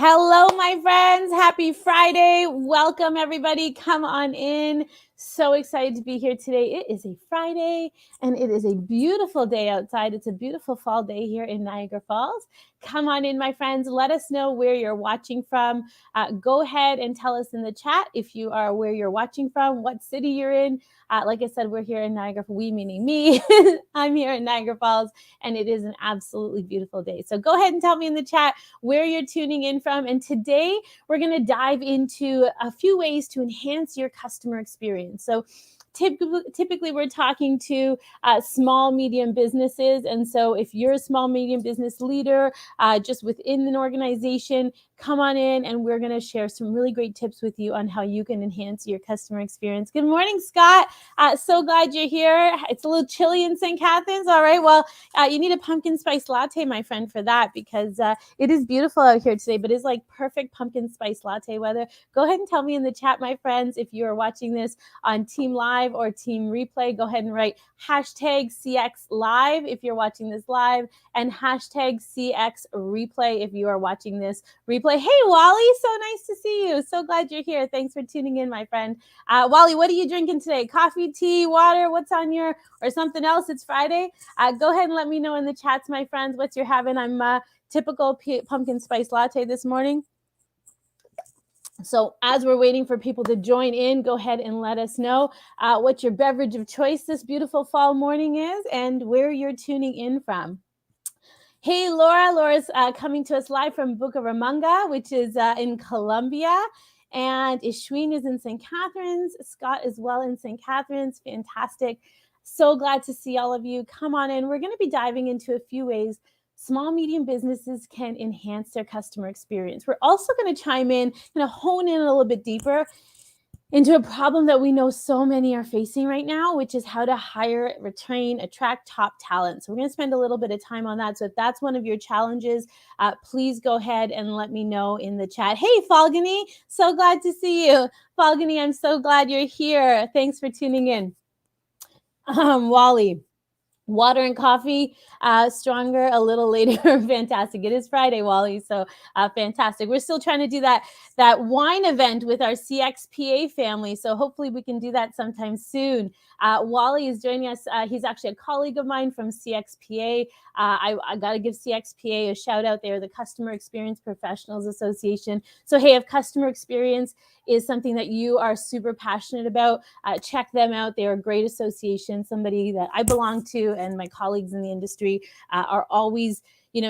Hello, my friends. Happy Friday. Welcome, everybody. Come on in. So excited to be here today. It is a Friday and it is a beautiful day outside. It's a beautiful fall day here in Niagara Falls. Come on in, my friends. Let us know where you're watching from. Go ahead and tell us in the chat if you are where you're watching from, what city you're in. Like I said, we're here in Niagara, we meaning me. I'm here in Niagara Falls and it is an absolutely beautiful day. So go ahead and tell me in the chat where you're tuning in from. And today we're going to dive into a few ways to enhance your customer experience. So typically we're talking to small, medium businesses. And so if you're a small, medium business leader, just within an organization, come on in and we're going to share some really great tips with you on how you can enhance your customer experience. Good morning, Scott. So glad you're here. It's a little chilly in St. Catharines. All right. Well, you need a pumpkin spice latte, my friend, for that, because it is beautiful out here today, but it's like perfect pumpkin spice latte weather. Go ahead and tell me in the chat, my friends, if you are watching this on Team Live or Team Replay. Go ahead and write hashtag CX Live if you're watching this live, and hashtag CX Replay if you are watching this replay. Hey, Wally, so nice to see you. So glad you're here. Thanks for tuning in, my friend. Wally, what are you drinking today? Coffee, tea, water? What's on your, or something else? It's Friday. Go ahead and let me know in the chats, my friends, what you're having. I'm typical pumpkin spice latte this morning. So as we're waiting for people to join in, go ahead and let us know what your beverage of choice this beautiful fall morning is and where you're tuning in from. Hey, Laura. Laura's coming to us live from Bucaramanga, which is in Colombia. And Ishween is in St. Catharines. Scott is well in St. Catharines. Fantastic. So glad to see all of you. Come on in. We're going to be diving into a few ways small, medium businesses can enhance their customer experience. We're also going to chime in, hone in a little bit deeper into a problem that we know so many are facing right now, which is how to hire, retain, attract top talent. So we're going to spend a little bit of time on that. So if that's one of your challenges, please go ahead and let me know in the chat. Hey, Falguni, so glad to see you. Falguni, I'm so glad you're here. Thanks for tuning in. Wally. Water and coffee, stronger a little later. Fantastic. It is Friday, Wally. So fantastic. We're still trying to do that wine event with our CXPA family. So hopefully we can do that sometime soon. Wally is joining us. He's actually a colleague of mine from CXPA. I got to give CXPA a shout out there, the Customer Experience Professionals Association. So, hey, if customer experience is something that you are super passionate about, check them out. They're a great association, somebody that I belong to, and my colleagues in the industry are always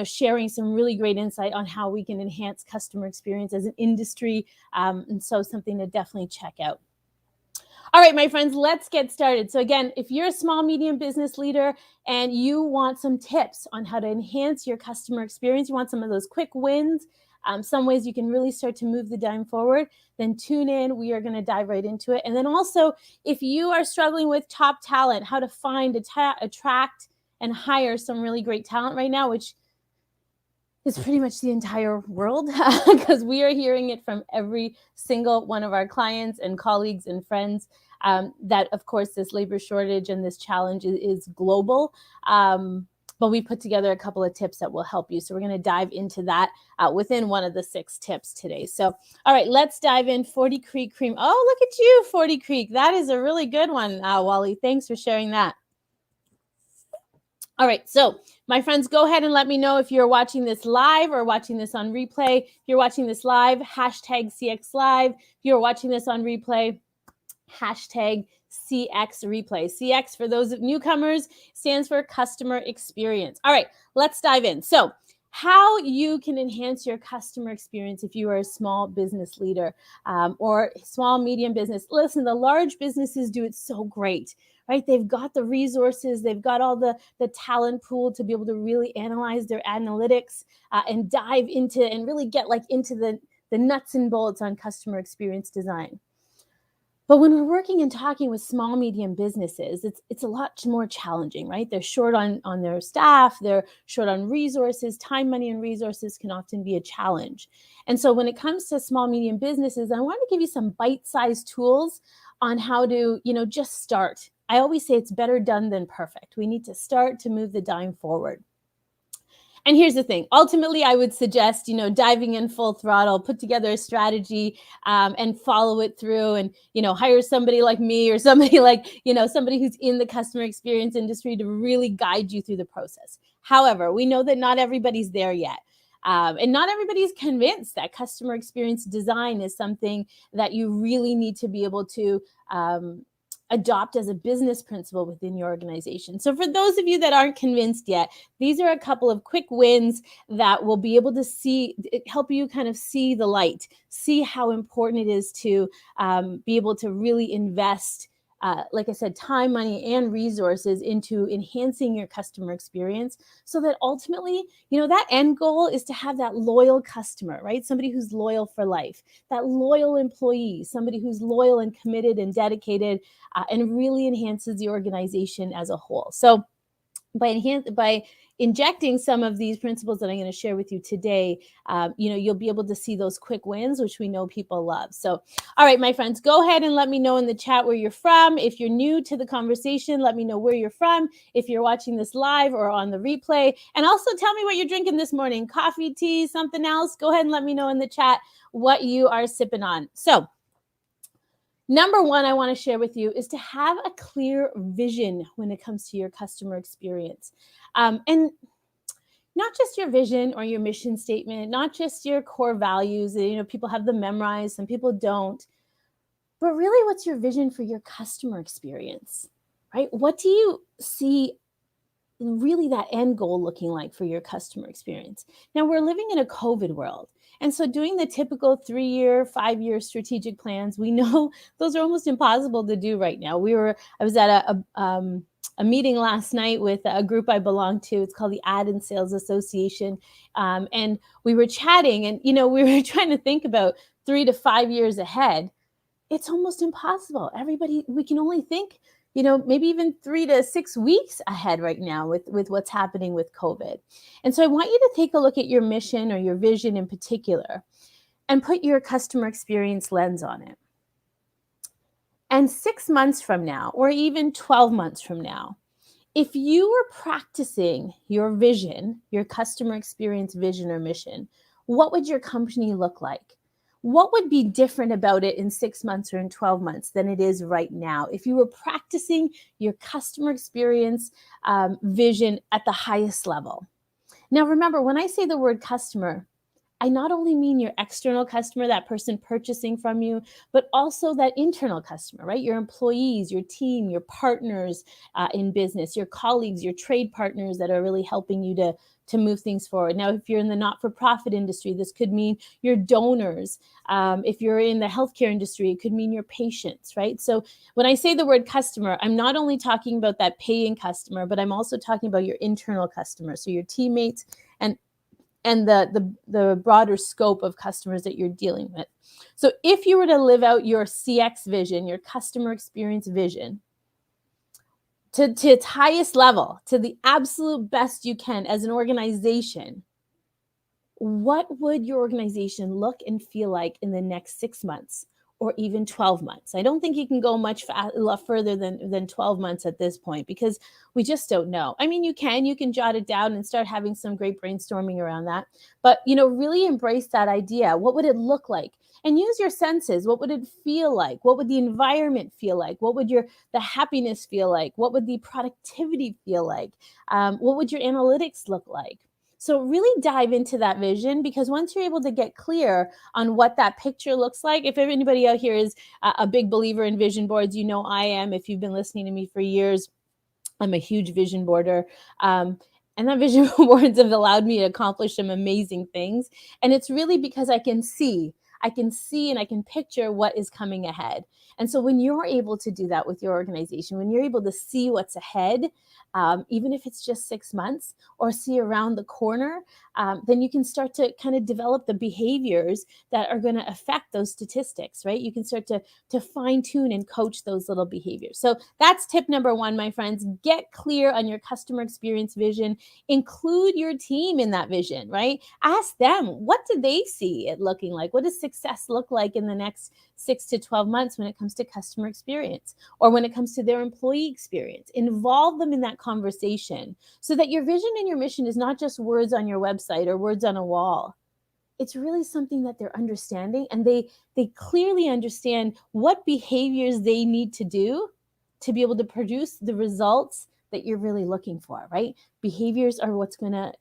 sharing some really great insight on how we can enhance customer experience as an industry. And so something to definitely check out. All right, my friends, let's get started. So again, if you're a small, medium business leader and you want some tips on how to enhance your customer experience, you want some of those quick wins, some ways you can really start to move the dime forward, then tune in. We are going to dive right into it. And then also, if you are struggling with top talent, how to find, attract, and hire some really great talent right now, which is pretty much the entire world, because we are hearing it from every single one of our clients and colleagues and friends, that, of course, this labor shortage and this challenge is global. But we put together a couple of tips that will help you. So we're going to dive into that within one of the 6 tips today. So, all right, let's dive in. 40 Creek Cream. Oh, look at you, 40 Creek. That is a really good one, Wally. Thanks for sharing that. All right, so my friends, go ahead and let me know if you're watching this live or watching this on replay. If you're watching this live, hashtag CX Live. If you're watching this on replay, hashtag CX Replay. CX, for those newcomers, stands for customer experience. All right, let's dive in. So how you can enhance your customer experience if you are a small business leader or small, medium business. Listen, the large businesses do it so great, right? They've got the resources, they've got all the talent pool to be able to really analyze their analytics and dive into and really get into the nuts and bolts on customer experience design. But when we're working and talking with small, medium businesses, it's a lot more challenging, right? They're short on their staff, they're short on resources. Time, money, and resources can often be a challenge. And so when it comes to small, medium businesses, I want to give you some bite-sized tools on how to, just start. I always say it's better done than perfect. We need to start to move the dime forward. And here's the thing. Ultimately, I would suggest, diving in full throttle, put together a strategy, and follow it through, and, hire somebody like me, or somebody like, somebody who's in the customer experience industry to really guide you through the process. However, we know that not everybody's there yet. And not everybody's convinced that customer experience design is something that you really need to be able to adopt as a business principle within your organization. So for those of you that aren't convinced yet, these are a couple of quick wins that will be able to help you kind of see the light, see how important it is to be able to really invest, like I said, time, money, and resources into enhancing your customer experience, so that ultimately, that end goal is to have that loyal customer, right? Somebody who's loyal for life, that loyal employee, somebody who's loyal and committed and dedicated, and really enhances the organization as a whole. So by injecting some of these principles that I'm going to share with you today, you'll be able to see those quick wins, which we know people love. So, all right, my friends, go ahead and let me know in the chat where you're from. If you're new to the conversation, let me know where you're from. If you're watching this live or on the replay, and also tell me what you're drinking this morning: coffee, tea, something else. Go ahead and let me know in the chat what you are sipping on. So, number one, I want to share with you is to have a clear vision when it comes to your customer experience. And not just your vision or your mission statement, not just your core values. People have them memorized, some people don't. But really, what's your vision for your customer experience, right? What do you see really that end goal looking like for your customer experience? Now, we're living in a COVID world. And so doing the typical 3-year, 5-year strategic plans, we know those are almost impossible to do right now. I was at a meeting last night with a group I belong to. It's called the Ad and Sales Association. And we were chatting, and, we were trying to think about 3 to 5 years ahead. It's almost impossible. We can only think, maybe even 3 to 6 weeks ahead right now with what's happening with COVID. And so I want you to take a look at your mission or your vision in particular and put your customer experience lens on it. And 6 months from now, or even 12 months from now, if you were practicing your vision, your customer experience vision or mission, what would your company look like? What would be different about it in 6 months or in 12 months than it is right now if you were practicing your customer experience vision at the highest level? Now, remember, when I say the word customer, I not only mean your external customer, that person purchasing from you, but also that internal customer, right? Your employees, your team, your partners in business, your colleagues, your trade partners that are really helping you to move things forward. Now, if you're in the not-for-profit industry, this could mean your donors. If you're in the healthcare industry, it could mean your patients, right? So when I say the word customer, I'm not only talking about that paying customer, but I'm also talking about your internal customer. So your teammates and the broader scope of customers that you're dealing with. So if you were to live out your CX vision, your customer experience vision, to its highest level, to the absolute best you can as an organization, what would your organization look and feel like in the next 6 months or even 12 months? I don't think you can go much further than 12 months at this point, because we just don't know. I mean, you can jot it down and start having some great brainstorming around that. But, really embrace that idea. What would it look like? And use your senses. What would it feel like? What would the environment feel like? What would the happiness feel like? What would the productivity feel like? What would your analytics look like? So really dive into that vision, because once you're able to get clear on what that picture looks like, if anybody out here is a big believer in vision boards, I am. If you've been listening to me for years, I'm a huge vision boarder. And that vision boards have allowed me to accomplish some amazing things. And it's really because I can see and I can picture what is coming ahead. And so when you're able to do that with your organization, when you're able to see what's ahead, even if it's just 6 months, or see around the corner, then you can start to kind of develop the behaviors that are going to affect those statistics, right? You can start to fine tune and coach those little behaviors. So that's tip number one, my friends. Get clear on your customer experience vision. Include your team in that vision, right? Ask them, what do they see it looking like? What does success look like in the next 6 to 12 months when it comes to customer experience or when it comes to their employee experience? Involve them in that conversation so that your vision and your mission is not just words on your website or words on a wall. It's really something that they're understanding, and they clearly understand what behaviors they need to do to be able to produce the results that you're really looking for, right? Behaviors are what's going to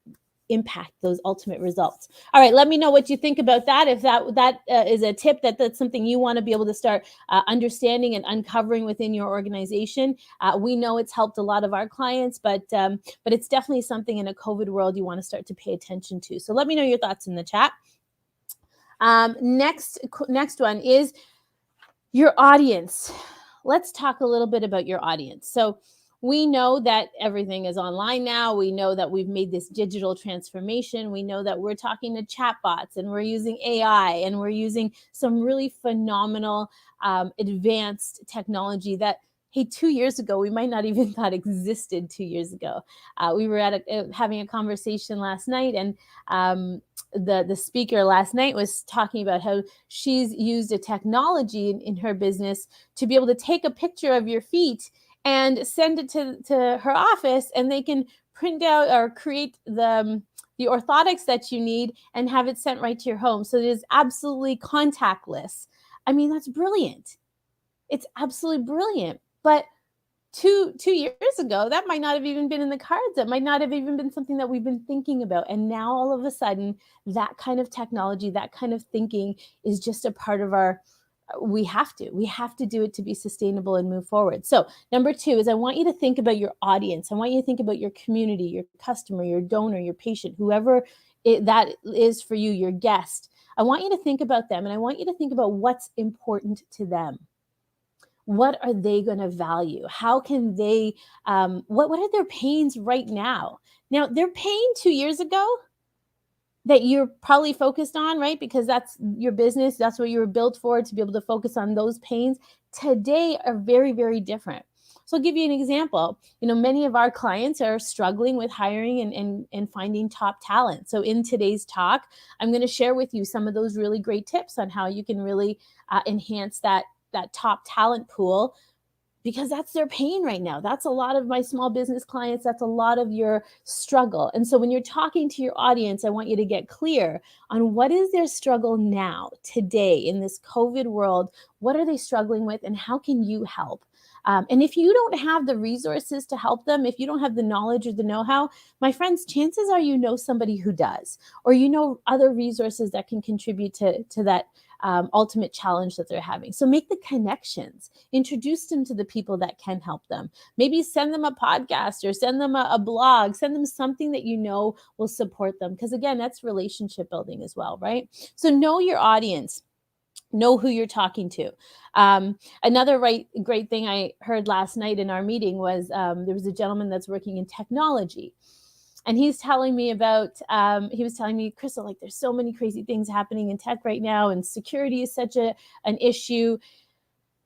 impact those ultimate results. All right, let me know what you think about that. If that is a tip, that's something you want to be able to start understanding and uncovering within your organization. We know it's helped a lot of our clients, but it's definitely something in a COVID world you want to start to pay attention to. So let me know your thoughts in the chat. Next one is your audience. Let's talk a little bit about your audience. So we know that everything is online now. We know that we've made this digital transformation. We know that we're talking to chatbots and we're using AI and we're using some really phenomenal advanced technology that, hey, 2 years ago, we might not even thought existed 2 years ago. We were having a conversation last night, and the speaker last night was talking about how she's used a technology in her business to be able to take a picture of your feet and send it to her office, and they can print out or create the orthotics that you need and have it sent right to your home. So it is absolutely contactless. I mean, that's brilliant. It's absolutely brilliant. But two years ago, that might not have even been in the cards. That might not have even been something that we've been thinking about. And now all of a sudden, that kind of technology, that kind of thinking is just a part of our, we have to do it to be sustainable and move forward. So number 2 is I want you to think about your audience. I want you to think about your community, your customer, your donor, your patient, whoever that is for you, your guest. I want you to think about them, and I want you to think about what's important to them. What are they going to value? How can they, what are their pains right now? Now, their pain 2 years ago that you're probably focused on, right? Because that's your business. That's what you were built for, to be able to focus on those pains. Today are very, very different. So I'll give you an example. Many of our clients are struggling with hiring and finding top talent. So in today's talk, I'm going to share with you some of those really great tips on how you can really enhance that top talent pool, because that's their pain right now. That's a lot of my small business clients. That's a lot of your struggle. And so when you're talking to your audience, I want you to get clear on what is their struggle now, today, in this COVID world. What are they struggling with, and how can you help? And if you don't have the resources to help them, if you don't have the knowledge or the know-how, my friends, chances are you know somebody who does, or you know other resources that can contribute to that ultimate challenge that they're having. So make the connections, introduce them to the people that can help them. Maybe send them a podcast or send them a blog, send them something that you know will support them. Because again, that's relationship building as well, right? So know your audience. Know who you're talking to. Another great thing I heard last night in our meeting was there was a gentleman that's working in technology. And he's telling me about, he was telling me, Crystal, like there's so many crazy things happening in tech right now, and security is such an issue.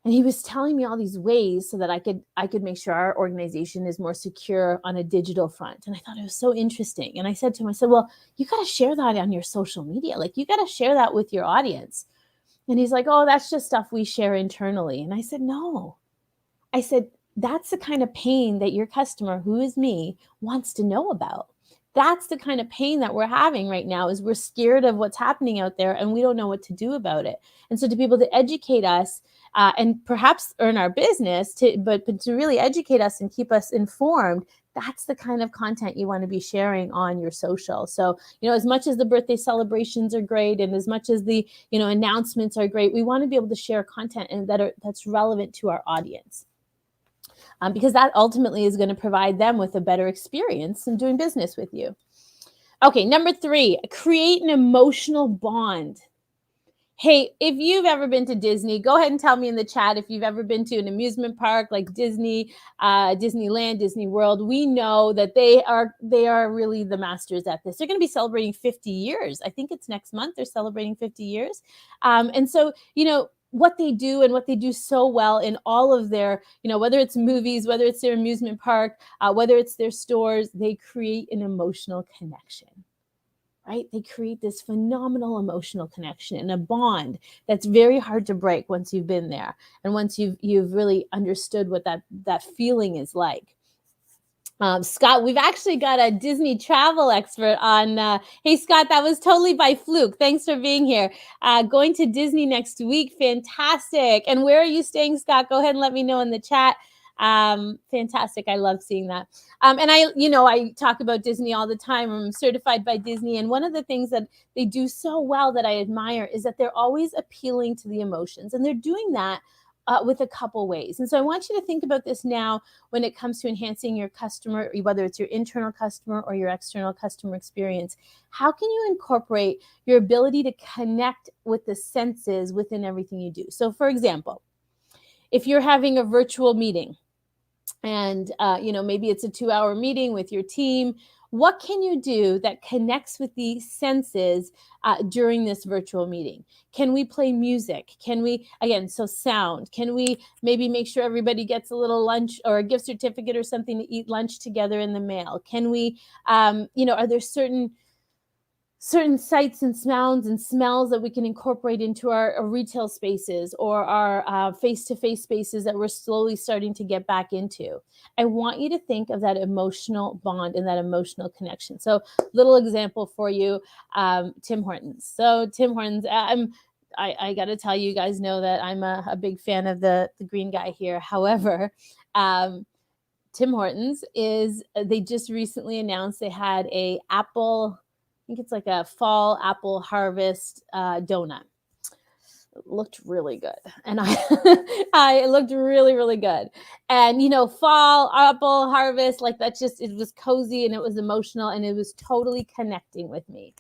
And he was telling me all these ways so that I could make sure our organization is more secure on a digital front. And I thought it was so interesting. And I said to him, I said, well, you got to share that on your social media. Like you got to share that with your audience. And he's like, oh, that's just stuff we share internally. And I said, no. I said, that's the kind of pain that your customer, who is me, wants to know about. That's the kind of pain that we're having right now, is we're scared of what's happening out there and we don't know what to do about it. And so to be able to educate us and perhaps earn our business, but to really educate us and keep us informed, that's the kind of content you want to be sharing on your social. So, as much as the birthday celebrations are great, and as much as the, announcements are great, we want to be able to share content that's relevant to our audience. Because that ultimately is going to provide them with a better experience in doing business with you. Okay, number 3, create an emotional bond. Hey, if you've ever been to Disney, go ahead and tell me in the chat if you've ever been to an amusement park like Disney, Disneyland, Disney World. We know that they are really the masters at this. They're going to be celebrating 50 years. I think it's next month. They're celebrating 50 years. And so, what they do and what they do so well in all of their, whether it's movies, whether it's their amusement park, whether it's their stores, they create an emotional connection, right? They create this phenomenal emotional connection and a bond that's very hard to break once you've been there and once you've really understood what that feeling is like. Scott, we've actually got a Disney travel expert on. Hey, Scott, that was totally by fluke. Thanks for being here. Going to Disney next week. Fantastic. And where are you staying, Scott? Go ahead and let me know in the chat. Fantastic. I love seeing that. And I talk about Disney all the time. I'm certified by Disney. And one of the things that they do so well that I admire is that they're always appealing to the emotions. And they're doing that with a couple ways. And so I want you to think about this now when it comes to enhancing your customer, whether it's your internal customer or your external customer experience. How can you incorporate your ability to connect with the senses within everything you do? So for example, if you're having a virtual meeting and maybe it's a 2-hour meeting with your team, what can you do that connects with the senses during this virtual meeting? Can we play music? Can we, again, so sound, can we maybe make sure everybody gets a little lunch or a gift certificate or something to eat lunch together in the mail? Can we, are there certain sights and sounds and smells that we can incorporate into our retail spaces or our face-to-face spaces that we're slowly starting to get back into? I want you to think of that emotional bond and that emotional connection. So little example for you, Tim Hortons. So Tim Hortons, I got to tell you, you guys know that I'm a big fan of the green guy here. However, Tim Hortons they just recently announced they had a apple, I think it's like a fall apple harvest donut. It looked really good. And it looked really, really good. And, fall apple harvest, like that it was cozy and it was emotional and it was totally connecting with me.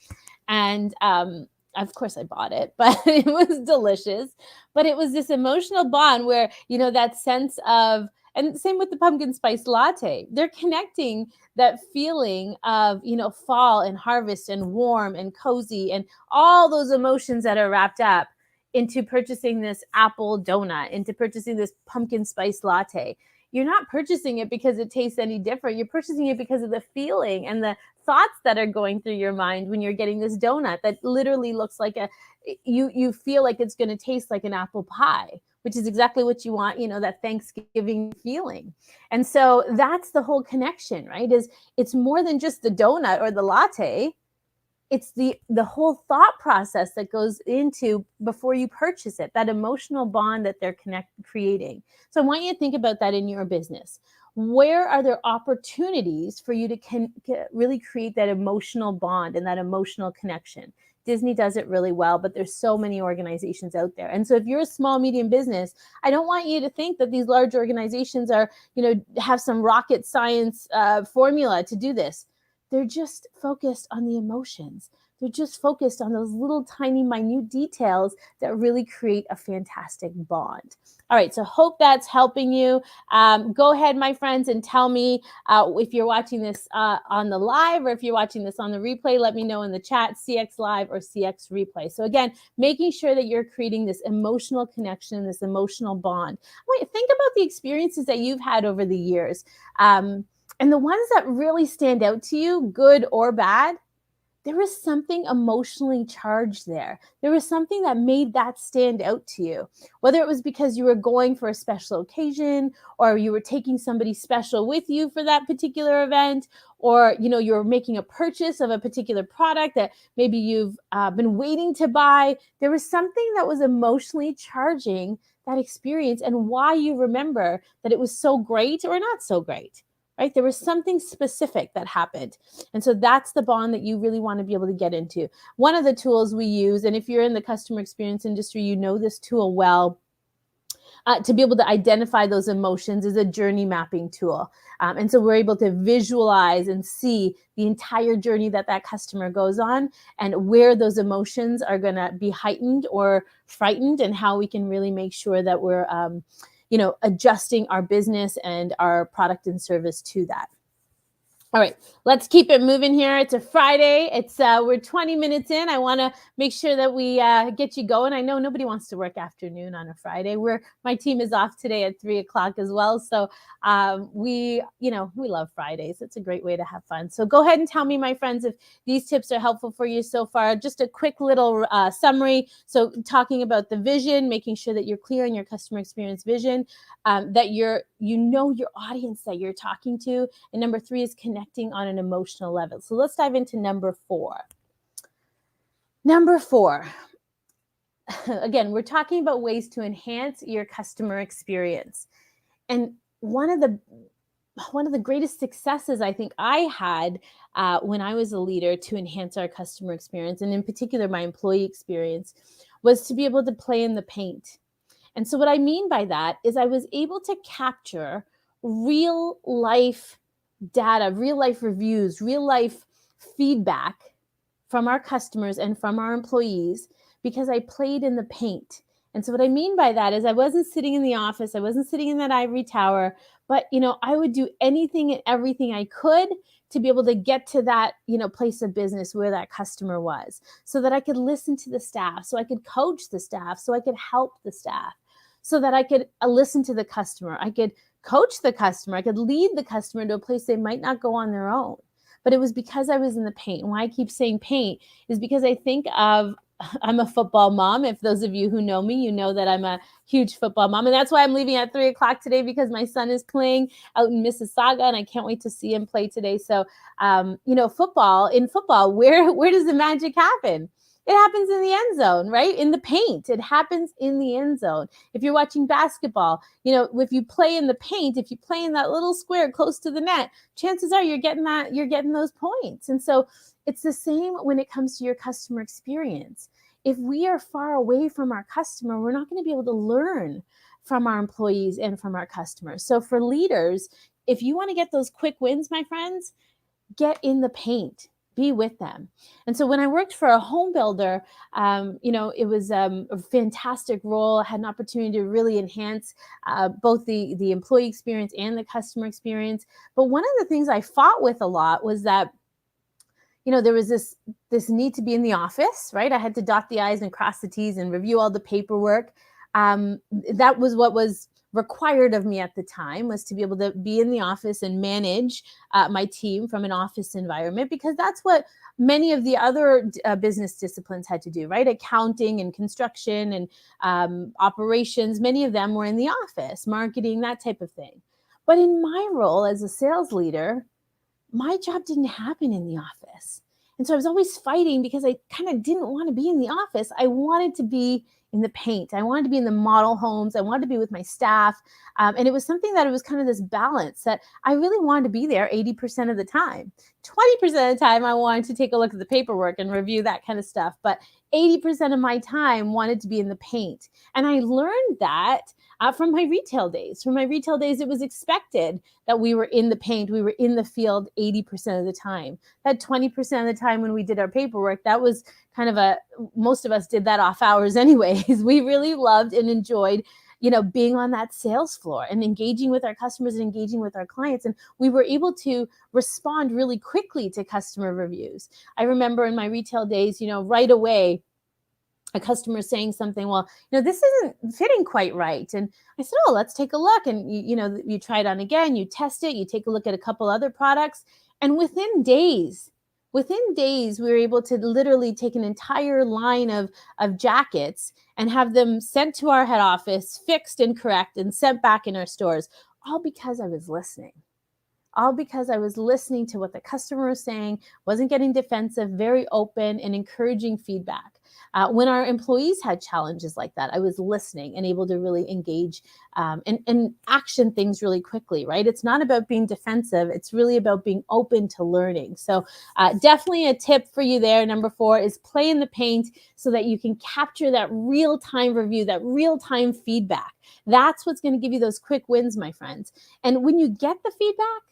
And, of course I bought it, but it was delicious. But it was this emotional bond where, that sense of, and same with the pumpkin spice latte, they're connecting that feeling of, fall and harvest and warm and cozy and all those emotions that are wrapped up into purchasing this apple donut, into purchasing this pumpkin spice latte. You're not purchasing it because it tastes any different. You're purchasing it because of the feeling and the thoughts that are going through your mind when you're getting this donut that literally looks like you feel like it's going to taste like an apple pie, which is exactly what you want, that Thanksgiving feeling. And so that's the whole connection, right? It's more than just the donut or the latte. It's the whole thought process that goes into before you purchase it, that emotional bond that they're creating. So I want you to think about that in your business. Where are there opportunities for you to really create that emotional bond and that emotional connection? Disney does it really well, but there's so many organizations out there. And so if you're a small, medium business, I don't want you to think that these large organizations are, have some rocket science formula to do this. They're just focused on the emotions. They're just focused on those little tiny minute details that really create a fantastic bond. All right, so hope that's helping you. Go ahead, my friends, and tell me if you're watching this on the live or if you're watching this on the replay. Let me know in the chat, CX Live or CX Replay. So again, making sure that you're creating this emotional connection, this emotional bond. Wait, think about the experiences that you've had over the years. And the ones that really stand out to you, good or bad, there was something emotionally charged there. There was something that made that stand out to you, whether it was because you were going for a special occasion or you were taking somebody special with you for that particular event, or, you were making a purchase of a particular product that maybe you've been waiting to buy. There was something that was emotionally charging that experience and why you remember that it was so great or not so great. Right? There was something specific that happened. And so that's the bond that you really want to be able to get into. One of the tools we use, and if you're in the customer experience industry, you know this tool well, to be able to identify those emotions, is a journey mapping tool. And so we're able to visualize and see the entire journey that customer goes on and where those emotions are going to be heightened or frightened and how we can really make sure that we're adjusting our business and our product and service to that. All right, let's keep it moving here. It's a Friday. We're 20 minutes in. I want to make sure that we get you going. I know nobody wants to work afternoon on a Friday. My team is off today at 3:00 as well. So we love Fridays. It's a great way to have fun. So go ahead and tell me, my friends, if these tips are helpful for you so far. Just a quick little summary. So talking about the vision, making sure that you're clear on your customer experience vision, that you know your audience that you're talking to. And number 3 is connecting on an emotional level. So let's dive into number 4. Number 4. Again, we're talking about ways to enhance your customer experience. And one of the greatest successes I think I had when I was a leader to enhance our customer experience, and in particular my employee experience, was to be able to play in the paint. And so what I mean by that is I was able to capture real life data, real life reviews, real life feedback from our customers and from our employees because I played in the paint. And so what I mean by that is I wasn't sitting in the office, I wasn't sitting in that ivory tower, but I would do anything and everything I could to be able to get to that, place of business where that customer was, so that I could listen to the staff, so I could coach the staff, so I could help the staff, so that I could listen to the customer, I could coach the customer, I could lead the customer to a place they might not go on their own. But it was because I was in the paint. And why I keep saying paint is because I'm a football mom. If those of you who know me, you know that I'm a huge football mom. And that's why I'm leaving at 3:00 today, because my son is playing out in Mississauga and I can't wait to see him play today. So, football, where does the magic happen? It happens in the end zone, right? In the paint. It happens in the end zone. If you're watching basketball, if you play in the paint, if you play in that little square close to the net, chances are you're getting those points. And so it's the same when it comes to your customer experience. If we are far away from our customer, we're not going to be able to learn from our employees and from our customers. So for leaders, if you want to get those quick wins, my friends, get in the paint. Be with them. And so when I worked for a home builder, it was a fantastic role. I had an opportunity to really enhance both the employee experience and the customer experience. But one of the things I fought with a lot was that there was this need to be in the office, right? I had to dot the I's and cross the T's and review all the paperwork. That was what was required of me at the time, was to be able to be in the office and manage my team from an office environment, because that's what many of the other business disciplines had to do, right? Accounting and construction and operations, many of them were in the office, marketing, that type of thing. But in my role as a sales leader, my job didn't happen in the office. And so I was always fighting because I kind of didn't want to be in the office. I wanted to be in the paint. I wanted to be in the model homes. I wanted to be with my staff. And it was something that it was kind of this balance that I really wanted to be there 80% of the time. 20% of the time, I wanted to take a look at the paperwork and review that kind of stuff. But 80% of my time wanted to be in the paint. And I learned that from my retail days. From my retail days, it was expected that we were in the paint, we were in the field 80% of the time. That 20% of the time when we did our paperwork, that was kind of most of us did that off hours anyways. We really loved and enjoyed, being on that sales floor and engaging with our customers and engaging with our clients. And we were able to respond really quickly to customer reviews. I remember in my retail days, right away, a customer saying something, well, this isn't fitting quite right. And I said, oh, let's take a look. And, you try it on again, you test it, you take a look at a couple other products. And within days, we were able to literally take an entire line of jackets and have them sent to our head office, fixed and correct, and sent back in our stores, all because I was listening. All because I was listening to what the customer was saying, wasn't getting defensive, very open and encouraging feedback. When our employees had challenges like that, I was listening and able to really engage and action things really quickly, right? It's not about being defensive. It's really about being open to learning. So definitely a tip for you there. Number 4 is play in the paint so that you can capture that real-time review, that real-time feedback. That's what's going to give you those quick wins, my friends. And when you get the feedback,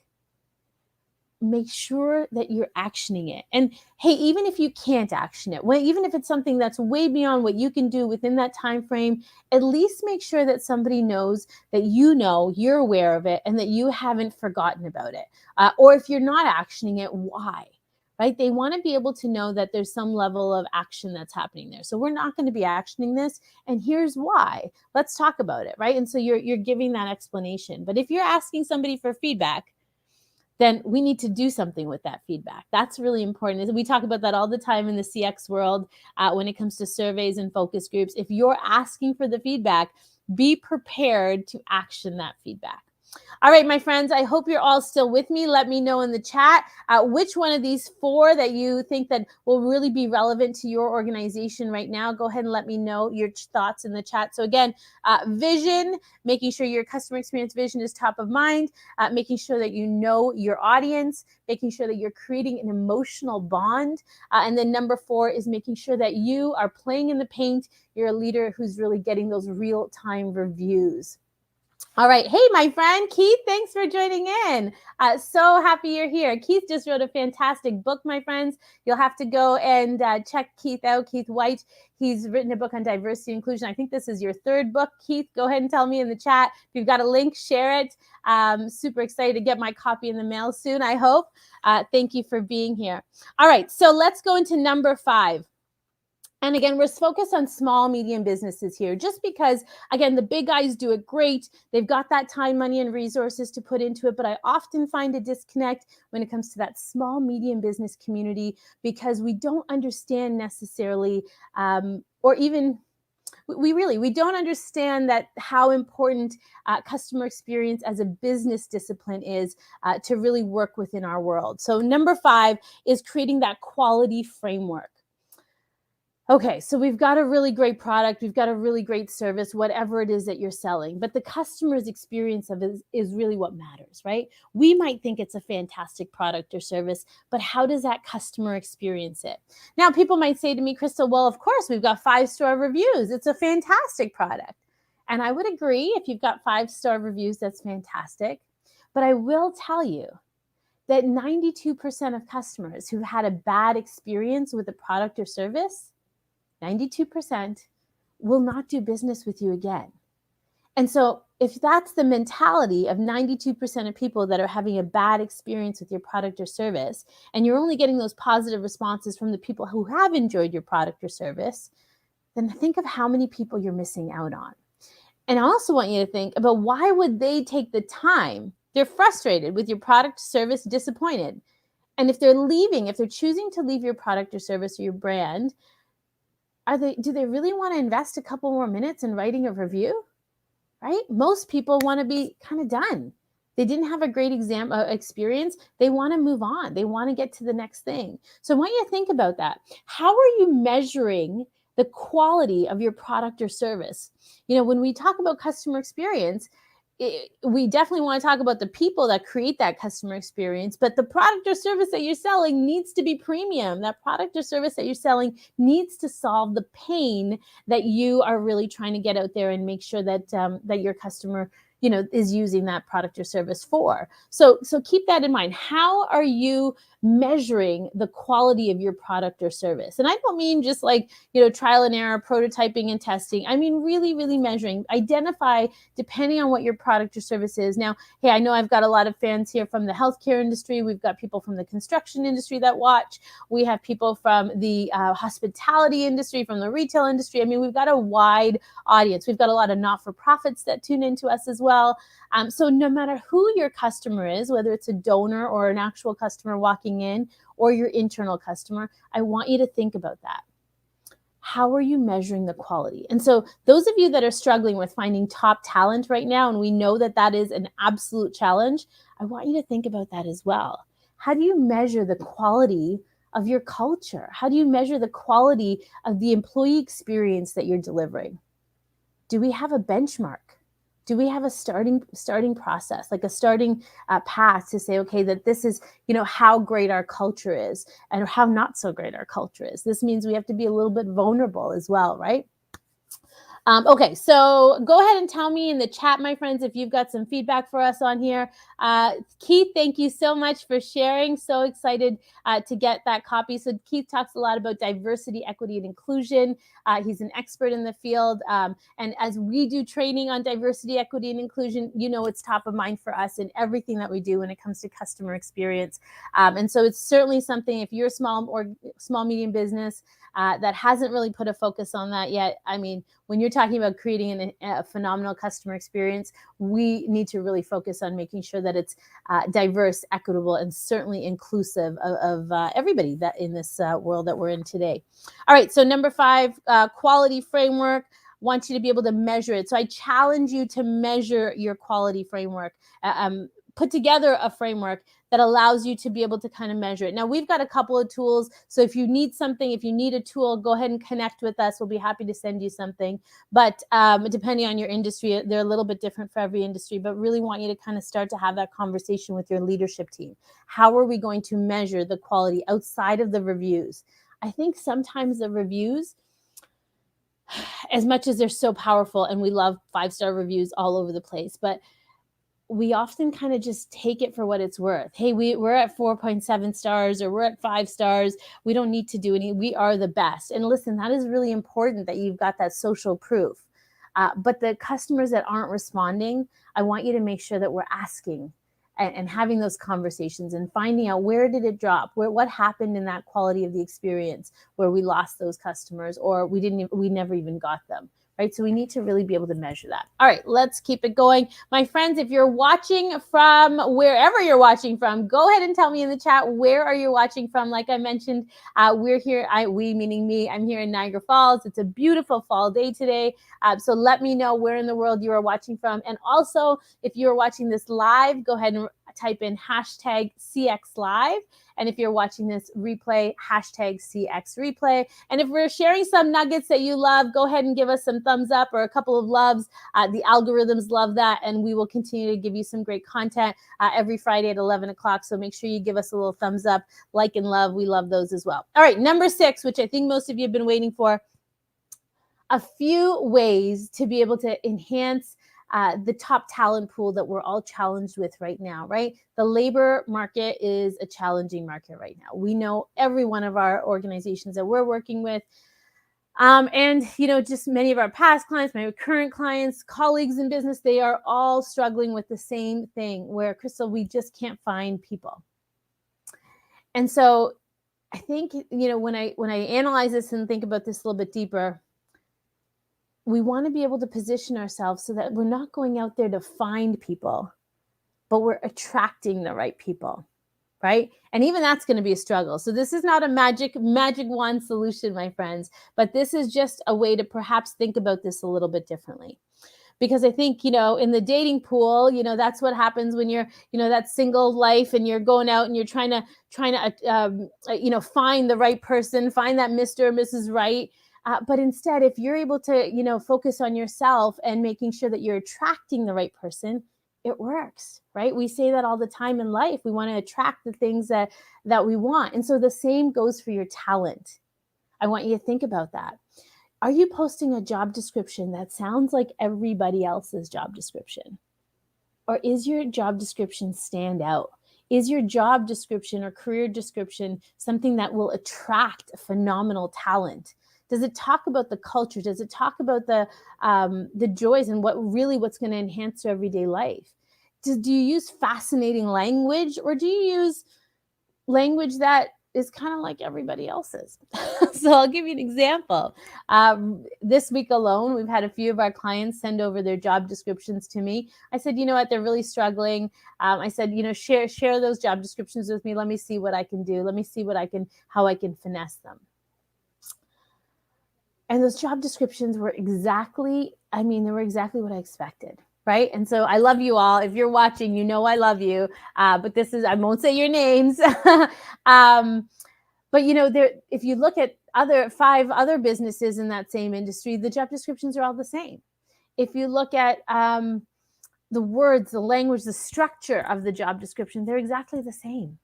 make sure that you're actioning it. And hey, even if you can't action it, well, even if it's something that's way beyond what you can do within that time frame, at least make sure that somebody knows that you know you're aware of it and that you haven't forgotten about it. Or if you're not actioning it, why? Right? They want to be able to know that there's some level of action that's happening there. So we're not going to be actioning this, and here's why. Let's talk about it, right? And so you're giving that explanation. But if you're asking somebody for feedback, then we need to do something with that feedback. That's really important. We talk about that all the time in the CX world when it comes to surveys and focus groups. If you're asking for the feedback, be prepared to action that feedback. All right, my friends, I hope you're all still with me. Let me know in the chat which one of these 4 that you think that will really be relevant to your organization right now. Go ahead and let me know your thoughts in the chat. So again, vision, making sure your customer experience vision is top of mind, making sure that you know your audience, making sure that you're creating an emotional bond. And then number 4 is making sure that you are playing in the paint. You're a leader who's really getting those real-time reviews. All right. Hey, my friend Keith, thanks for joining in. So happy you're here. Keith just wrote a fantastic book, my friends. You'll have to go and check Keith out, Keith White. He's written a book on diversity and inclusion. I think this is your 3rd book, Keith. Go ahead and tell me in the chat. If you've got a link, share it. Super excited to get my copy in the mail soon, I hope. Thank you for being here. All right. So let's go into number 5. And again, we're focused on small, medium businesses here, just because, again, the big guys do it great. They've got that time, money, and resources to put into it. But I often find a disconnect when it comes to that small, medium business community because we don't understand necessarily, or even we don't understand that how important customer experience as a business discipline is to really work within our world. So number 5 is creating that quality framework. Okay, so we've got a really great product, we've got a really great service, whatever it is that you're selling, but the customer's experience of it is really what matters, right? We might think it's a fantastic product or service, but how does that customer experience it? Now, people might say to me, Crystal, well, of course, we've got 5-star reviews. It's a fantastic product. And I would agree, if you've got 5-star reviews, that's fantastic. But I will tell you that 92% of customers who've had a bad experience with a product or service, 92% will not do business with you again. And so if that's the mentality of 92% of people that are having a bad experience with your product or service, and you're only getting those positive responses from the people who have enjoyed your product or service, then think of how many people you're missing out on. And I also want you to think about why would they take the time? They're frustrated with your product, service, disappointed. And if they're leaving, if they're choosing to leave your product or service or your brand, do they really want to invest a couple more minutes in writing a review? Right? Most people want to be kind of done. They didn't have a great experience. They want to move on. They want to get to the next thing. So I want you to think about that. How are you measuring the quality of your product or service? You know, when we talk about customer experience, we definitely want to talk about the people that create that customer experience, but the product or service that you're selling needs to be premium. That product or service that you're selling needs to solve the pain that you are really trying to get out there and make sure that that your customer, you know, is using that product or service for. So keep that in mind. How are you measuring the quality of your product or service? And I don't mean just like, you know, trial and error, prototyping and testing. I mean, really, really measuring. Identify, depending on what your product or service is. Now, hey, I know I've got a lot of fans here from the healthcare industry. We've got people from the construction industry that watch. We have people from the hospitality industry, from the retail industry. I mean, we've got a wide audience. We've got a lot of not-for-profits that tune into us as well. So no matter who your customer is, whether it's a donor or an actual customer walking in or your internal customer, I want you to think about that. How are you measuring the quality? And so those of you that are struggling with finding top talent right now, and we know that that is an absolute challenge, I want you to think about that as well. How do you measure the quality of your culture? How do you measure the quality of the employee experience that you're delivering? Do we have a benchmark? Do we have a starting process, like a starting path to say, okay, that this is, you know, how great our culture is and how not so great our culture is? This means we have to be a little bit vulnerable as well, right? Okay, so go ahead and tell me in the chat, my friends, if you've got some feedback for us on here. Keith, thank you so much for sharing. So excited to get that copy. So Keith talks a lot about diversity, equity, and inclusion. He's an expert in the field. And as we do training on diversity, equity, and inclusion, you know it's top of mind for us in everything that we do when it comes to customer experience. And so it's certainly something, if you're a small medium business that hasn't really put a focus on that yet, I mean, when you're talking about creating a phenomenal customer experience, we need to really focus on making sure that it's diverse, equitable, and certainly inclusive of everybody that in this world that we're in today. All right, so number 5, quality framework. Want you to be able to measure it. So I challenge you to measure your quality framework. Put together a framework that allows you to be able to kind of measure it. Now, we've got a couple of tools. So if you need something, if you need a tool, go ahead and connect with us. We'll be happy to send you something. But depending on your industry, they're a little bit different for every industry, but really want you to kind of start to have that conversation with your leadership team. How are we going to measure the quality outside of the reviews? I think sometimes the reviews, as much as they're so powerful, and we love 5-star reviews all over the place, but we often kind of just take it for what it's worth. Hey, we're at 4.7 stars, or we're at 5 stars. We don't need to do any. We are the best. And listen, that is really important that you've got that social proof. But the customers that aren't responding, I want you to make sure that we're asking and having those conversations and finding out, where did it drop? What happened in that quality of the experience where we lost those customers, or we never even got them. Right? So we need to really be able to measure that. All right, let's keep it going. My friends, if you're watching from wherever you're watching from, go ahead and tell me in the chat, where are you watching from? Like I mentioned, we're here, we meaning me, I'm here in Niagara Falls. It's a beautiful fall day today. So let me know where in the world you are watching from. And also, if you're watching this live, go ahead and type in hashtag CX Live. And if you're watching this replay, hashtag CX Replay. And if we're sharing some nuggets that you love, go ahead and give us some thumbs up or a couple of loves. The algorithms love that, and we will continue to give you some great content every Friday at 11 o'clock. So make sure you give us a little thumbs up, like and love. We love those as well. All right, number 6, which I think most of you have been waiting for, a few ways to be able to enhance the top talent pool that we're all challenged with right now, right? The labor market is a challenging market right now. We know every one of our organizations that we're working with, and just many of our past clients, my current clients, colleagues in business, they are all struggling with the same thing, where, Crystal, we just can't find people. And so I think, when I analyze this and think about this a little bit deeper, we want to be able to position ourselves so that we're not going out there to find people, but we're attracting the right people, right? And even that's going to be a struggle. So this is not a magic wand solution, my friends, but this is just a way to perhaps think about this a little bit differently. Because I think, in the dating pool, that's what happens when you're, that single life, and you're going out and you're trying to find the right person, find that Mr. or Mrs. Right. But instead, if you're able to, focus on yourself and making sure that you're attracting the right person, it works, right? We say that all the time in life. We want to attract the things that we want. And so the same goes for your talent. I want you to think about that. Are you posting a job description that sounds like everybody else's job description? Or is your job description stand out? Is your job description or career description something that will attract phenomenal talent? Does it talk about the culture? Does it talk about the joys and what's going to enhance your everyday life? Do you use fascinating language, or do you use language that is kind of like everybody else's? So I'll give you an example. This week alone, we've had a few of our clients send over their job descriptions to me. I said, you know what, they're really struggling. I said, share those job descriptions with me. Let me see what I can do. Let me see how I can finesse them. And those job descriptions were exactly what I expected, right? And so I love you all. If you're watching, I love you. But I won't say your names. But if you look at 5 other businesses in that same industry, the job descriptions are all the same. If you look at the words, the language, the structure of the job description, they're exactly the same.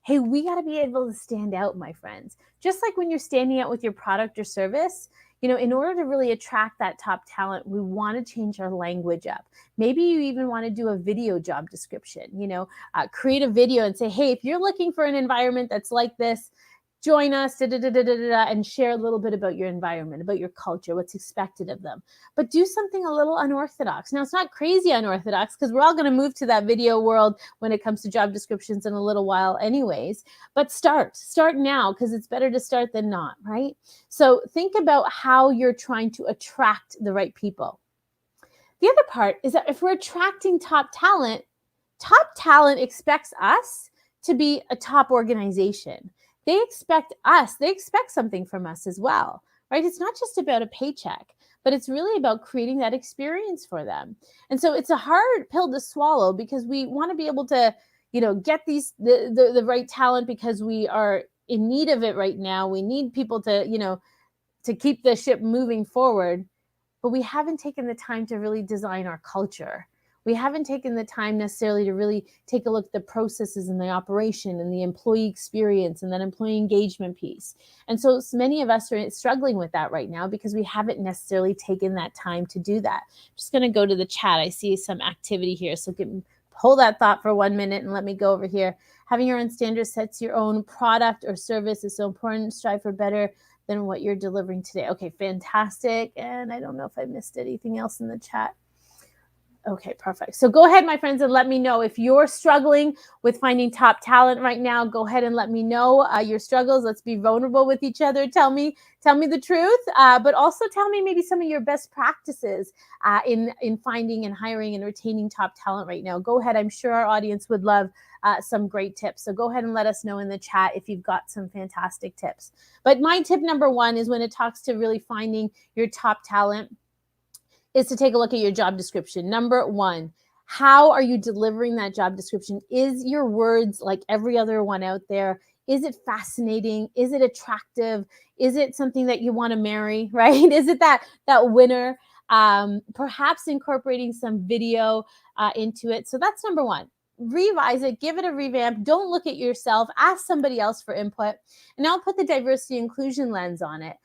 Hey, we got to be able to stand out, my friends. Just like when you're standing out with your product or service, in order to really attract that top talent, we want to change our language up. Maybe you even want to do a video job description, create a video and say, hey, if you're looking for an environment that's like this, join us, and share a little bit about your environment, about your culture, what's expected of them. But do something a little unorthodox. Now, it's not crazy unorthodox, because we're all going to move to that video world when it comes to job descriptions in a little while anyways. But start now, because it's better to start than not, right? So think about how you're trying to attract the right people. The other part is that if we're attracting top talent expects us to be a top organization. They expect something from us as well, right? It's not just about a paycheck, but it's really about creating that experience for them. And so it's a hard pill to swallow, because we want to be able to, get the right talent, because we are in need of it right now. We need people to, to keep the ship moving forward, but we haven't taken the time to really design our culture. We haven't taken the time necessarily to really take a look at the processes and the operation and the employee experience and that employee engagement piece. And so many of us are struggling with that right now, because we haven't necessarily taken that time to do that. I'm just going to go to the chat. I see some activity here. So hold that thought for 1 minute and let me go over here. Having your own standards sets your own product or service is so important. Strive for better than what you're delivering today. Okay, fantastic. And I don't know if I missed anything else in the chat. Okay, perfect. So go ahead, my friends, and let me know if you're struggling with finding top talent right now. Go ahead and let me know your struggles. Let's be vulnerable with each other. Tell me the truth, but also tell me maybe some of your best practices in finding and hiring and retaining top talent right now. Go ahead. I'm sure our audience would love some great tips. So go ahead and let us know in the chat if you've got some fantastic tips. But my tip number one is, when it talks to really finding your top talent, is to take a look at your job description. Number one, how are you delivering that job description? Is your words like every other one out there? Is it fascinating? Is it attractive? Is it something that you want to marry, right? Is it that winner? Perhaps incorporating some video into it. So that's number one. Revise it, give it a revamp. Don't look at yourself, ask somebody else for input. And now put the diversity inclusion lens on it.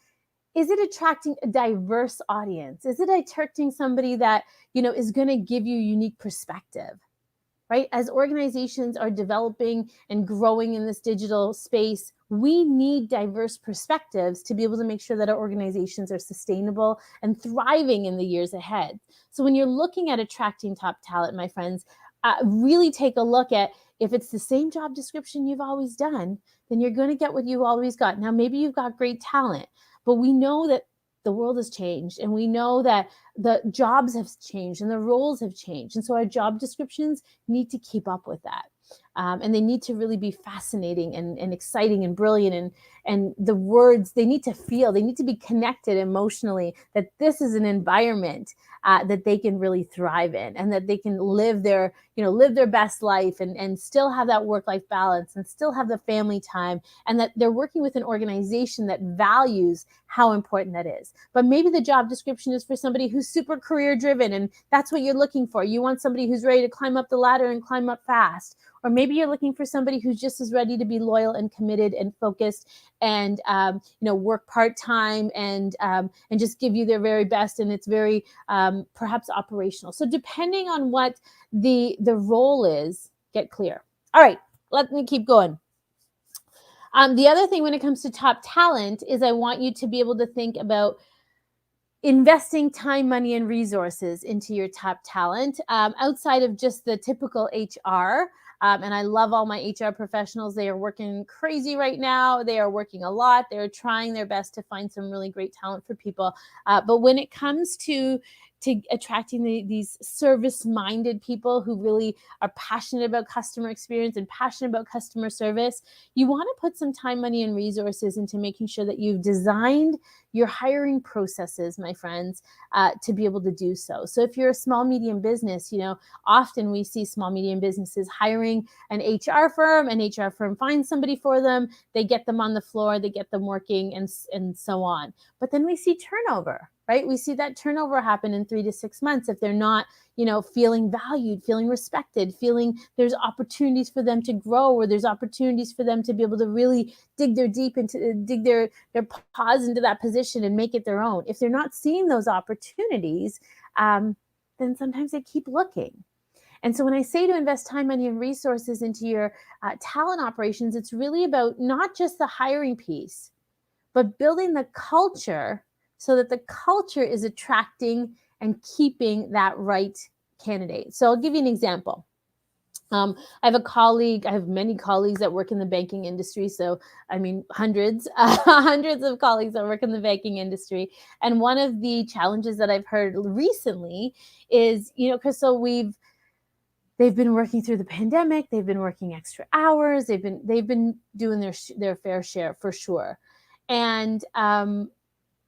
Is it attracting a diverse audience? Is it attracting somebody that, is going to give you unique perspective, right? As organizations are developing and growing in this digital space, we need diverse perspectives to be able to make sure that our organizations are sustainable and thriving in the years ahead. So when you're looking at attracting top talent, my friends, really take a look at, if it's the same job description you've always done, then you're going to get what you always got. Now, maybe you've got great talent, but we know that the world has changed, and we know that the jobs have changed and the roles have changed. And so our job descriptions need to keep up with that. And they need to really be fascinating and exciting and brilliant. And the words, they need to be connected emotionally, that this is an environment that they can really thrive in, and that they can live their best life and still have that work-life balance and still have the family time, and that they're working with an organization that values how important that is. But maybe the job description is for somebody who's super career driven, and that's what you're looking for. You want somebody who's ready to climb up the ladder and climb up fast. Or maybe you're looking for somebody who's just as ready to be loyal and committed and focused and work part-time and just give you their very best, and it's very perhaps operational. So depending on what the role is, get clear. All right, let me keep going. The other thing when it comes to top talent is, I want you to be able to think about investing time, money, and resources into your top talent outside of just the typical HR. And I love all my HR professionals. They are working crazy right now. They are working a lot. They're trying their best to find some really great talent for people. But when it comes to attracting these service-minded people who really are passionate about customer experience and passionate about customer service, you want to put some time, money, and resources into making sure that you've designed your hiring processes, my friends, to be able to do so. So if you're a small, medium business, often we see small, medium businesses hiring an HR firm. An HR firm finds somebody for them. They get them on the floor. They get them working and so on. But then we see turnover. right? We see that turnover happen in 3 to 6 months if they're not, feeling valued, feeling respected, feeling there's opportunities for them to grow, or there's opportunities for them to be able to really dig their paws into that position and make it their own. If they're not seeing those opportunities, then sometimes they keep looking. And so when I say to invest time, money, and resources into your talent operations, it's really about not just the hiring piece, but building the culture so that the culture is attracting and keeping that right candidate. So I'll give you an example. I have many colleagues that work in the banking industry. So, hundreds, hundreds of colleagues that work in the banking industry. And one of the challenges that I've heard recently is, because they've been working through the pandemic, they've been working extra hours, they've been doing their fair share for sure. And,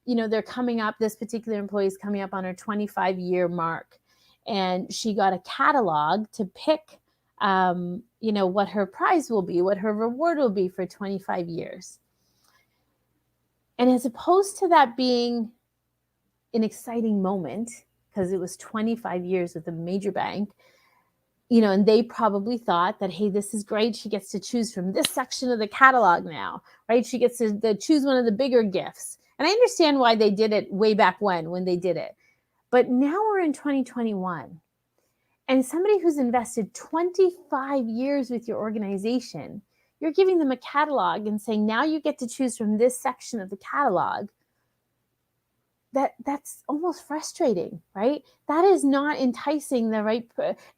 they're coming up, this particular employee is coming up on her 25-year mark. And she got a catalog to pick, what her prize will be, what her reward will be for 25 years. And as opposed to that being an exciting moment, because it was 25 years with a major bank, and they probably thought that, hey, this is great. She gets to choose from this section of the catalog now, right? She gets to choose one of the bigger gifts. And I understand why they did it way back when they did it. But now we're in 2021. And somebody who's invested 25 years with your organization, you're giving them a catalog and saying, now you get to choose from this section of the catalog. That's almost frustrating, right? That is not enticing the right,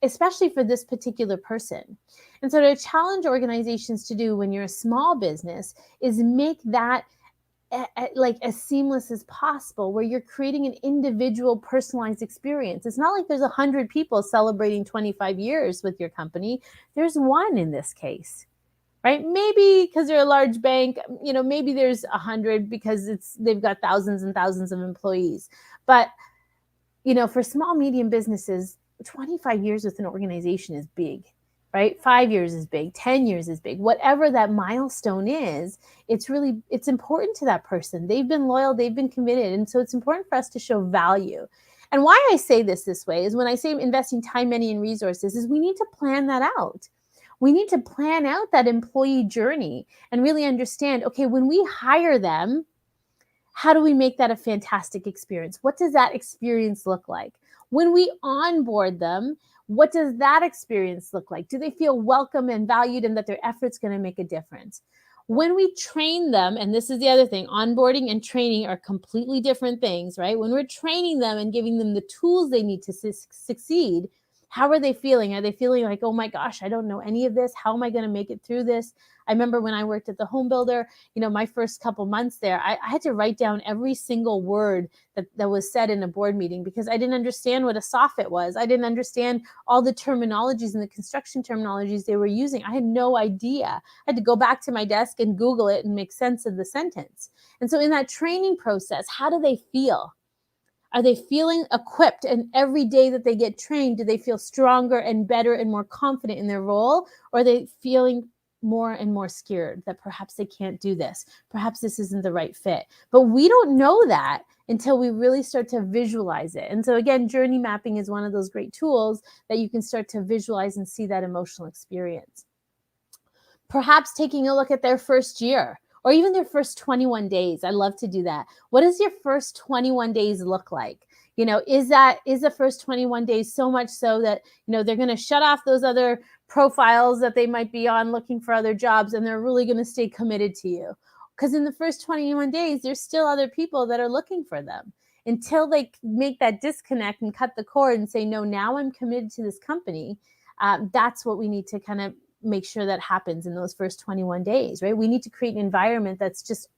especially for this particular person. And so to challenge organizations to do when you're a small business is make that like as seamless as possible, where you're creating an individual personalized experience. It's not like there's 100 people celebrating 25 years with your company. There's one in this case. Right? Maybe because they're a large bank, maybe there's 100 because they've got thousands and thousands of employees. But, for small, medium businesses, 25 years with an organization is big, right? 5 years is big, 10 years is big. Whatever that milestone is, it's important to that person. They've been loyal, they've been committed. And so it's important for us to show value. And why I say this way is when I say investing time, money, and resources is we need to plan that out. We need to plan out that employee journey and really understand, okay, when we hire them, how do we make that a fantastic experience? What does that experience look like? When we onboard them, what does that experience look like? Do they feel welcome and valued and that their effort's going to make a difference? When we train them, and this is the other thing, onboarding and training are completely different things, right? When we're training them and giving them the tools they need to succeed, how are they feeling? Are they feeling like, oh my gosh, I don't know any of this. How am I going to make it through this? I remember when I worked at the home builder, my first couple months there, I had to write down every single word that was said in a board meeting because I didn't understand what a soffit was. I didn't understand all the terminologies and the construction terminologies they were using. I had no idea. I had to go back to my desk and Google it and make sense of the sentence. And so in that training process, how do they feel? Are they feeling equipped? And every day that they get trained, do they feel stronger and better and more confident in their role? Or are they feeling more and more scared that perhaps they can't do this? Perhaps this isn't the right fit. But we don't know that until we really start to visualize it. And so again, journey mapping is one of those great tools that you can start to visualize and see that emotional experience. Perhaps taking a look at their first year, or even their first 21 days. I love to do that. What does your first 21 days look like? Is the first 21 days so much so that, they're going to shut off those other profiles that they might be on looking for other jobs and they're really going to stay committed to you? Because in the first 21 days, there's still other people that are looking for them. Until they make that disconnect and cut the cord and say, no, now I'm committed to this company. That's what we need to kind of make sure that happens in those first 21 days, right? We need to create an environment that's just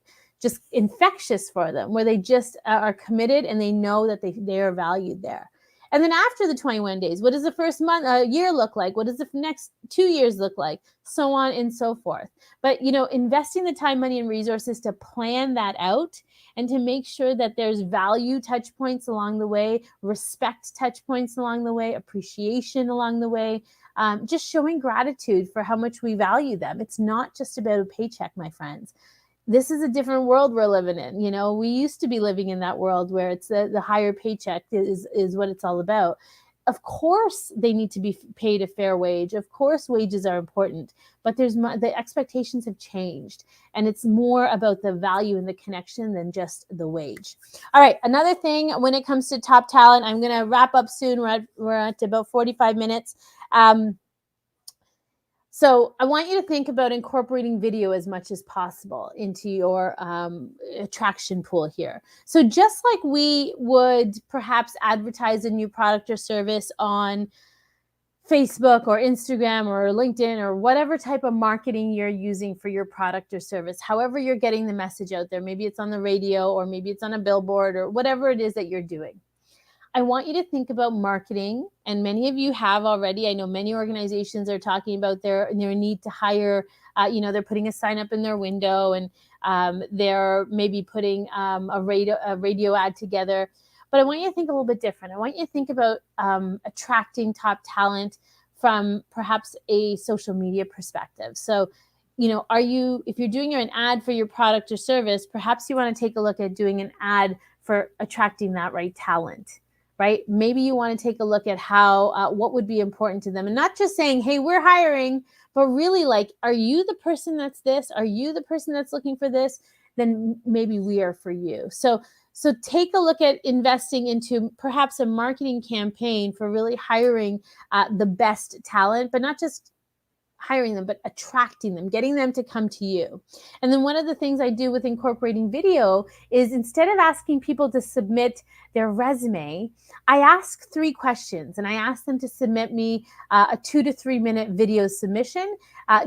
infectious for them, where they just are committed and they know that they are valued there. And then after the 21 days, what does the first year look like? What does the next 2 years look like? So on and so forth. But, investing the time, money, and resources to plan that out and to make sure that there's value touch points along the way, respect touch points along the way, appreciation along the way, just showing gratitude for how much we value them. It's not just about a paycheck, my friends. this is a different world we're living in. You know, we used to be living in that world where it's the higher paycheck is what it's all about. Of course, they need to be paid a fair wage. Of course, wages are important, but the expectations have changed, and it's more about the value and the connection than just the wage. All right, another thing when it comes to top talent, I'm going to wrap up soon. We're at about 45 minutes. So I want you to think about incorporating video as much as possible into your attraction pool here. So just like we would perhaps advertise a new product or service on Facebook or Instagram or LinkedIn or whatever type of marketing you're using for your product or service, however you're getting the message out there, maybe it's on the radio or maybe it's on a billboard or whatever it is that you're doing. I want you to think about marketing, and many of you have already. I know many organizations are talking about their need to hire. They're putting a sign up in their window, and they're maybe putting a radio ad together. But I want you to think a little bit different. I want you to think about attracting top talent from perhaps a social media perspective. So, if you're doing an ad for your product or service, perhaps you want to take a look at doing an ad for attracting that right talent. Right? Maybe you want to take a look at how, what would be important to them, and not just saying, hey, we're hiring, but really like, are you the person that's this? Are you the person that's looking for this? Then maybe we are for you. So take a look at investing into perhaps a marketing campaign for really hiring the best talent, but not just hiring them, but attracting them, getting them to come to you. And then one of the things I do with incorporating video is, instead of asking people to submit their resume, I ask 3 questions, and I ask them to submit me a 2 to 3 minute video submission,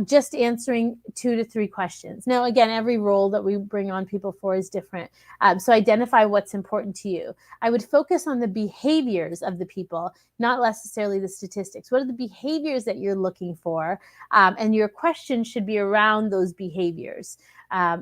just answering 2 to 3 questions. Now, again, every role that we bring on people for is different. So identify what's important to you. I would focus on the behaviors of the people, not necessarily the statistics. What are the behaviors that you're looking for? And your question should be around those behaviors.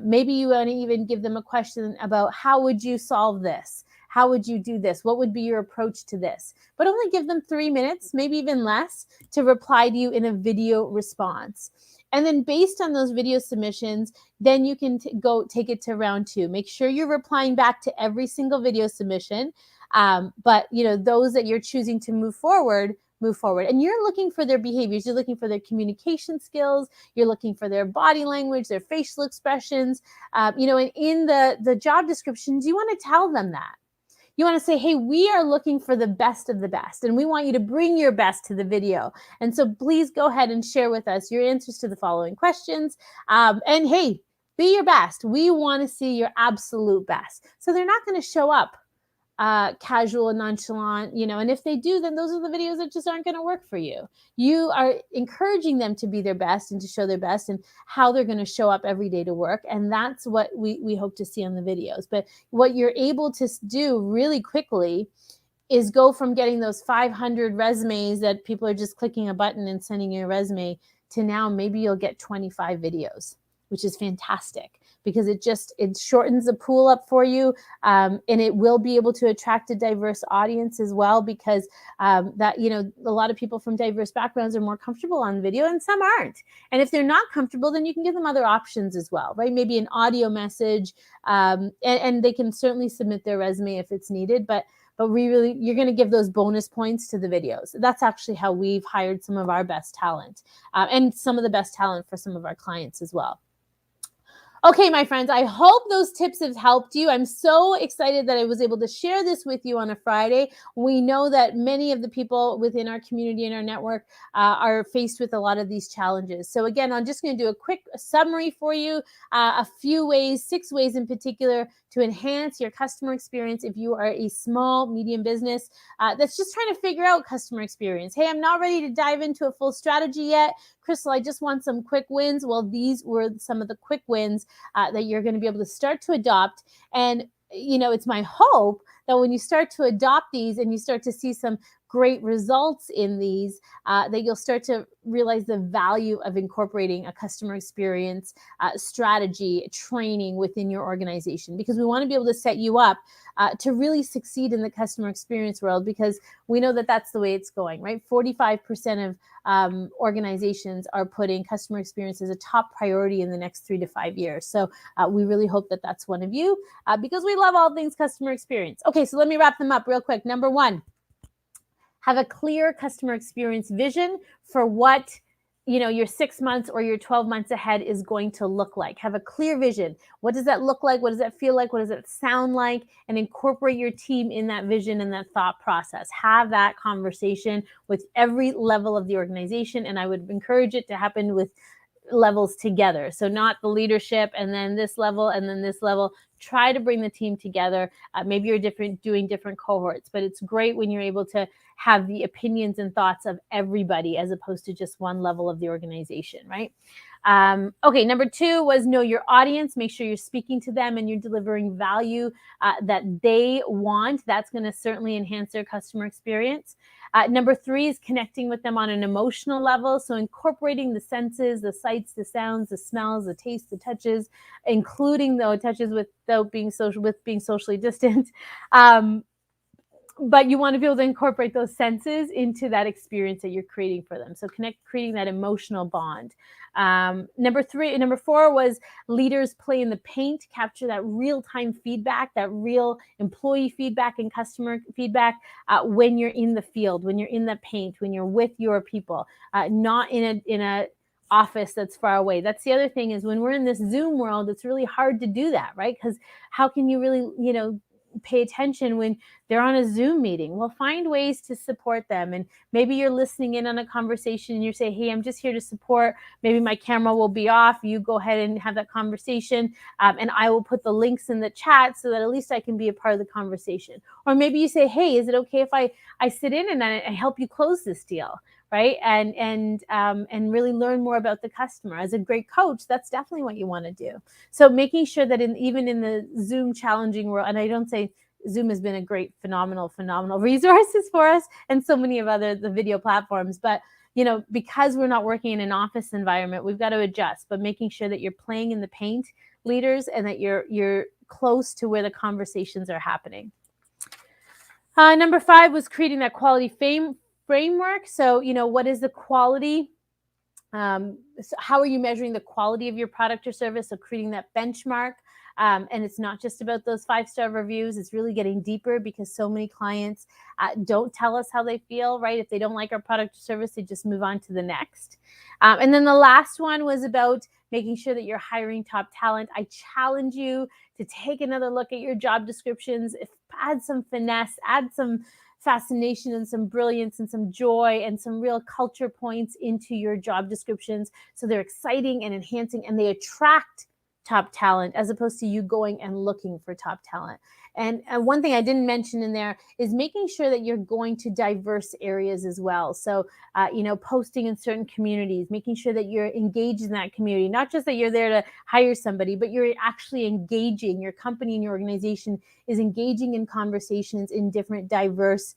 Maybe you want to even give them a question about, how would you solve this? How would you do this? What would be your approach to this? But only give them 3 minutes, maybe even less, to reply to you in a video response. And then based on those video submissions, then you can go take it to round 2. Make sure you're replying back to every single video submission. But those that you're choosing to move forward. And you're looking for their behaviors. You're looking for their communication skills. You're looking for their body language, their facial expressions. And in the job descriptions, you want to tell them that. You want to say, hey, we are looking for the best of the best, and we want you to bring your best to the video. And so please go ahead and share with us your answers to the following questions. And hey, be your best. We want to see your absolute best. So they're not going to show up casual and nonchalant, and if they do, then those are the videos that just aren't going to work for you. You are encouraging them to be their best and to show their best, and how they're going to show up every day to work. And that's what we hope to see on the videos. But what you're able to do really quickly is go from getting those 500 resumes that people are just clicking a button and sending you a resume, to now maybe you'll get 25 videos, which is fantastic, because it shortens the pool up for you, and it will be able to attract a diverse audience as well, because a lot of people from diverse backgrounds are more comfortable on video and some aren't. And if they're not comfortable, then you can give them other options as well, right? Maybe an audio message, and they can certainly submit their resume if it's needed, but you're going to give those bonus points to the videos. That's actually how we've hired some of our best talent, and some of the best talent for some of our clients as well. Okay, my friends, I hope those tips have helped you. I'm so excited that I was able to share this with you on a Friday. We know that many of the people within our community and our network are faced with a lot of these challenges. So again, I'm just going to do a quick summary for you, a few ways, 6 ways in particular, to enhance your customer experience if you are a small, medium business that's just trying to figure out customer experience. Hey, I'm not ready to dive into a full strategy yet. Crystal, I just want some quick wins. Well, these were some of the quick wins that you're going to be able to start to adopt. And, it's my hope that when you start to adopt these and you start to see some great results in these, that you'll start to realize the value of incorporating a customer experience strategy, training within your organization, because we want to be able to set you up to really succeed in the customer experience world, because we know that that's the way it's going, right? 45% of organizations are putting customer experience as a top priority in the next 3 to 5 years. So we really hope that that's one of you, because we love all things customer experience. Okay, so let me wrap them up real quick. Number 1, have a clear customer experience vision for what your 6 months or your 12 months ahead is going to look like. Have a clear vision. What does that look like? What does that feel like? What does that sound like? And incorporate your team in that vision and that thought process. Have that conversation with every level of the organization. And I would encourage it to happen with levels together. So not the leadership and then this level and then this level. Try to bring the team together. Maybe you're doing different cohorts, but it's great when you're able to have the opinions and thoughts of everybody as opposed to just one level of the organization, right? Okay, number 2 was know your audience. Make sure you're speaking to them and you're delivering value that they want. That's going to certainly enhance their customer experience. Number 3 is connecting with them on an emotional level. So incorporating the senses, the sights, the sounds, the smells, the tastes, the touches, including the touches without being socially distant. But you want to be able to incorporate those senses into that experience that you're creating for them. So creating that emotional bond. Number 4 was leaders play in the paint, capture that real-time feedback, that real employee feedback and customer feedback when you're in the field, when you're in the paint, when you're with your people, not in a office that's far away. That's the other thing, is when we're in this Zoom world, it's really hard to do that, right? Because how can you really, pay attention when they're on a Zoom meeting? Well, find ways to support them. And maybe you're listening in on a conversation and you say, hey, I'm just here to support. Maybe my camera will be off. You go ahead and have that conversation. And I will put the links in the chat so that at least I can be a part of the conversation. Or maybe you say, hey, is it okay if I sit in and I help you close this deal? Right? And really learn more about the customer. As a great coach, that's definitely what you want to do. So making sure that even in the Zoom challenging world, and I don't say Zoom has been a great, phenomenal resources for us, and so many of the video platforms, but because we're not working in an office environment, we've got to adjust. But making sure that you're playing in the paint, leaders, and that you're close to where the conversations are happening. Number 5 was creating that quality framework. So, what is the quality? So how are you measuring the quality of your product or service? So creating that benchmark. And it's not just about those 5-star reviews. It's really getting deeper, because so many clients don't tell us how they feel, right? If they don't like our product or service, they just move on to the next. And then the last one was about making sure that you're hiring top talent. I challenge you to take another look at your job descriptions, add some finesse, add some fascination and some brilliance and some joy and some real culture points into your job descriptions, so they're exciting and enhancing and they attract top talent, as opposed to you going and looking for top talent. And one thing I didn't mention in there is making sure that you're going to diverse areas as well. So, posting in certain communities, making sure that you're engaged in that community, not just that you're there to hire somebody, but you're actually engaging. Your company and your organization is engaging in conversations in different diverse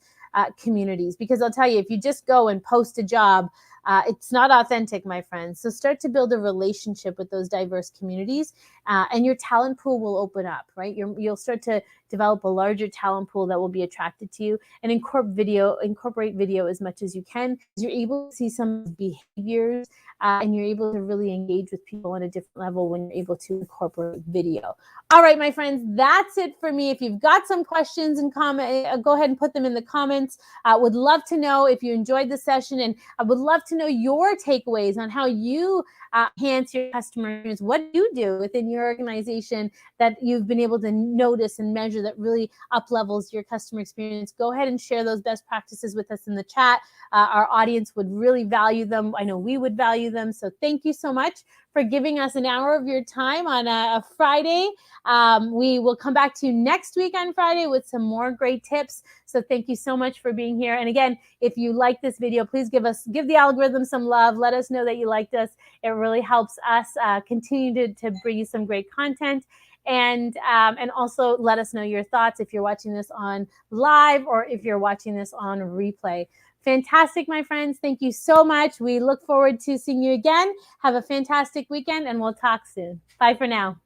communities. Because I'll tell you, if you just go and post a job, it's not authentic, my friends. So start to build a relationship with those diverse communities, and your talent pool will open up, right? You'll start to develop a larger talent pool that will be attracted to you, and incorporate video as much as you can. You're able to see some behaviors, and you're able to really engage with people on a different level when you're able to incorporate video. All right, my friends, that's it for me. If you've got some questions and comments, go ahead and put them in the comments. Would love to know if you enjoyed the session, and I would love to know your takeaways on how you enhance your customer experience. What do you do within your organization that you've been able to notice and measure that really up levels your customer experience? Go ahead and share those best practices with us in the chat. Our audience would really value them. I know we would value them. So thank you so much for giving us an hour of your time on a Friday. We will come back to you next week on Friday with some more great tips. So thank you so much for being here. And again, if you like this video, please give the algorithm some love. Let us know that you liked us. It really helps us continue to bring you some great content. And also let us know your thoughts if you're watching this on live or if you're watching this on replay. Fantastic, my friends. Thank you so much. We look forward to seeing you again. Have a fantastic weekend, and we'll talk soon. Bye for now.